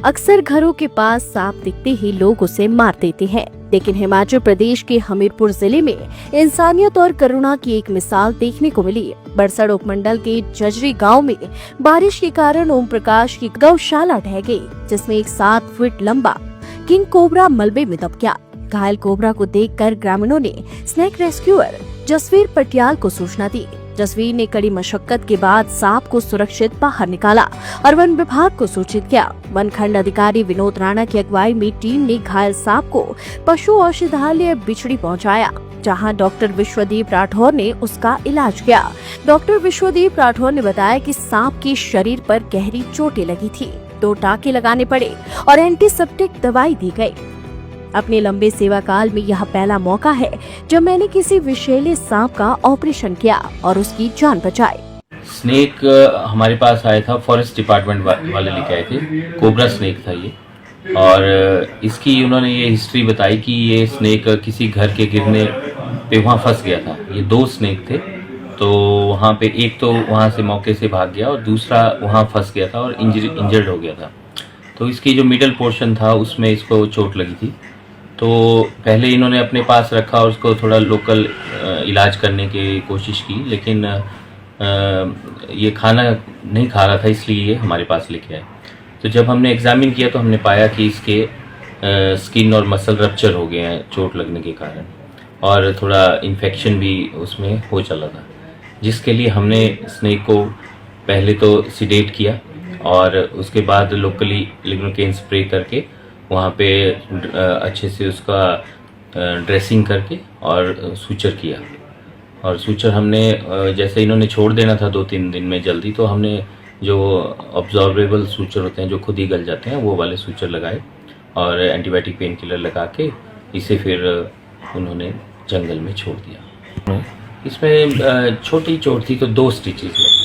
अक्सर घरों के पास सांप दिखते ही लोग उसे मार देते हैं, लेकिन हिमाचल प्रदेश के हमीरपुर जिले में इंसानियत और करुणा की एक मिसाल देखने को मिली। बरसड़ उपमंडल के जजरी गांव में बारिश के कारण ओम प्रकाश की गौशाला ढह गई, जिसमें एक 7 फीट लंबा किंग कोबरा मलबे में दब गया। घायल कोबरा को देखकर ग्रामीणों ने स्नेक रेस्क्यूअर जसवीर पटियाल को सूचना दी। जसवीर ने कड़ी मशक्कत के बाद सांप को सुरक्षित बाहर निकाला और वन विभाग को सूचित किया। वन खंड अधिकारी विनोद राणा की अगुवाई में टीम ने घायल सांप को पशु औषधालय बिचड़ी पहुंचाया, जहां डॉक्टर विश्वदीप राठौर ने उसका इलाज किया। डॉक्टर विश्वदीप राठौर ने बताया कि सांप के शरीर पर गहरी चोटें लगी थी, 2 टाँके लगाने पड़े और एंटीसेप्टिक दवाई दी गई। अपने लंबे सेवा काल में यह पहला मौका है जब मैंने किसी विषैले सांप का ऑपरेशन किया और उसकी जान बचाई। स्नेक हमारे पास आया था, फॉरेस्ट डिपार्टमेंट वाले लेके आए थे। कोबरा स्नेक था ये, और इसकी उन्होंने ये हिस्ट्री बताई कि ये स्नेक किसी घर के गिरने पे वहाँ फंस गया था। ये 2 स्नेक थे, तो वहाँ पे एक तो वहाँ से मौके से भाग गया और दूसरा वहाँ फंस गया था और इंजर्ड हो गया था। तो इसकी जो मिडल पोर्शन था उसमें इसको चोट लगी थी। तो पहले इन्होंने अपने पास रखा और उसको थोड़ा लोकल इलाज करने की कोशिश की, लेकिन ये खाना नहीं खा रहा था, इसलिए ये हमारे पास लेके आए। तो जब हमने एग्जामिन किया तो हमने पाया कि इसके स्किन और मसल रप्चर हो गए हैं चोट लगने के कारण, और थोड़ा इन्फेक्शन भी उसमें हो चला था, जिसके लिए हमने स्नेक को पहले तो सिडेट किया और उसके बाद लोकली लिग्नोकेन स्प्रे करके वहाँ पे अच्छे से उसका ड्रेसिंग करके और सूचर किया। और सूचर हमने जैसे इन्होंने छोड़ देना था 2-3 दिन में जल्दी, तो हमने जो ऑब्जॉर्वेबल सूचर होते हैं जो खुद ही गल जाते हैं वो वाले सूचर लगाए और एंटीबायोटिक पेन किलर लगा के इसे फिर उन्होंने जंगल में छोड़ दिया। इसमें छोटी चोट थी तो 2 स्टिचेस लगे।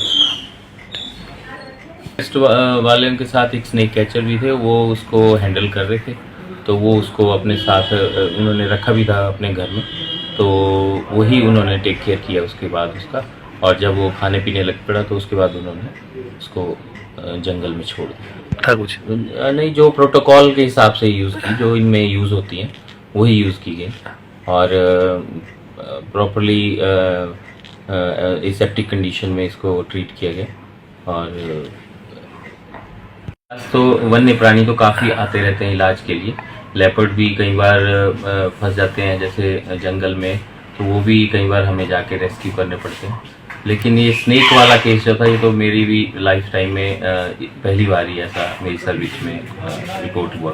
वाले के साथ एक स्नेक कैचर भी थे, वो उसको हैंडल कर रहे थे, तो वो उसको अपने साथ उन्होंने रखा भी था अपने घर में, तो वही उन्होंने टेक केयर किया उसके बाद उसका। और जब वो खाने पीने लग पड़ा तो उसके बाद उन्होंने उसको जंगल में छोड़ दिया था। कुछ नहीं, जो प्रोटोकॉल के हिसाब से यूज़ की, जो इनमें यूज़ होती हैं वही यूज़ की गई और प्रॉपरली एसेप्टिक कंडीशन में इसको ट्रीट किया गया। और तो वन्य प्राणी तो काफ़ी आते रहते हैं इलाज के लिए। लेपर्ड भी कई बार फंस जाते हैं जैसे जंगल में, तो वो भी कई बार हमें जाके रेस्क्यू करने पड़ते हैं। लेकिन ये स्नेक वाला केस जो था, ये तो मेरी भी लाइफ टाइम में पहली बार ही ऐसा मेरी सर्विस में रिपोर्ट हुआ।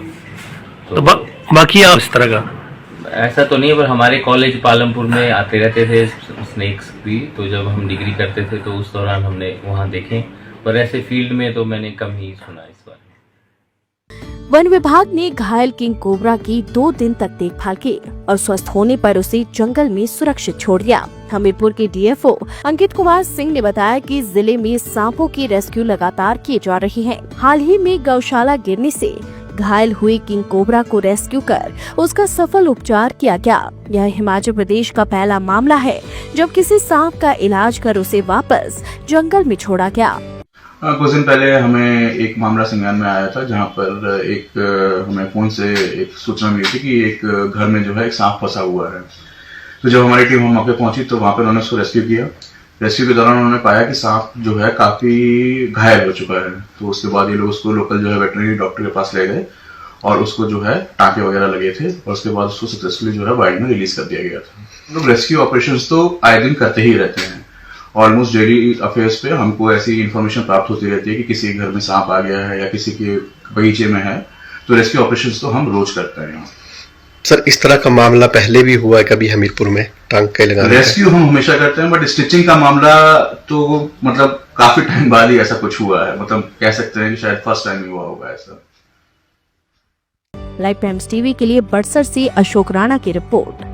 तो बाकी आप इस तरह का ऐसा तो नहीं है, पर हमारे कॉलेज पालमपुर में आते रहते थे स्नेक्स भी, तो जब हम डिग्री करते थे तो उस दौरान हमने वहाँ देखे, पर ऐसे फील्ड में तो मैंने कम ही सुना इस बारे में। वन विभाग ने घायल किंग कोबरा की 2 दिन तक देखभाल की और स्वस्थ होने पर उसे जंगल में सुरक्षित छोड़ दिया। हमीरपुर के डीएफओ अंकित कुमार सिंह ने बताया कि जिले में सांपों की रेस्क्यू लगातार किए जा रही है। हाल ही में गौशाला गिरने से घायल हुए किंग कोबरा को रेस्क्यू कर उसका सफल उपचार किया गया। यह हिमाचल प्रदेश का पहला मामला है जब किसी सांप का इलाज कर उसे वापस जंगल में छोड़ा गया। कुछ दिन पहले हमें एक मामला संज्ञान में आया था, जहां पर हमें फोन से एक सूचना मिली थी कि एक घर में जो है एक सांप फंसा हुआ है। तो जब हमारी टीम वहां पे पहुंची तो वहां पर उन्होंने उसको रेस्क्यू किया। रेस्क्यू के दौरान उन्होंने पाया कि सांप जो है काफी घायल हो चुका है। तो उसके बाद ये लोग उसको लोकल जो है वेटरनरी डॉक्टर के पास ले गए और उसको जो है टाँके वगैरह लगे थे, और उसके बाद उसको सक्सेसफुली जो है वाइल्ड में रिलीज कर दिया गया था। लोग रेस्क्यू ऑपरेशन तो आए दिन करते ही रहते हैं। ऑलमोस्ट डेली अफेयर्स पे हमको ऐसी इन्फॉर्मेशन प्राप्त होती रहती है कि किसी घर में सांप आ गया है या किसी के बगीचे में है, तो रेस्क्यू ऑपरेशंस तो हम रोज करते हैं। सर, इस तरह का मामला पहले भी हुआ है कभी हमीरपुर में टांके लगाने? रेस्क्यू हम हमेशा करते हैं, बट स्टिचिंग का मामला तो मतलब काफी टाइम बाद ही ऐसा कुछ हुआ है। मतलब कह सकते हैं कि शायद फर्स्ट टाइम ही हुआ होगा ऐसा। लाइव टाइम्स टीवी के लिए बरसड़ से अशोक राणा की रिपोर्ट।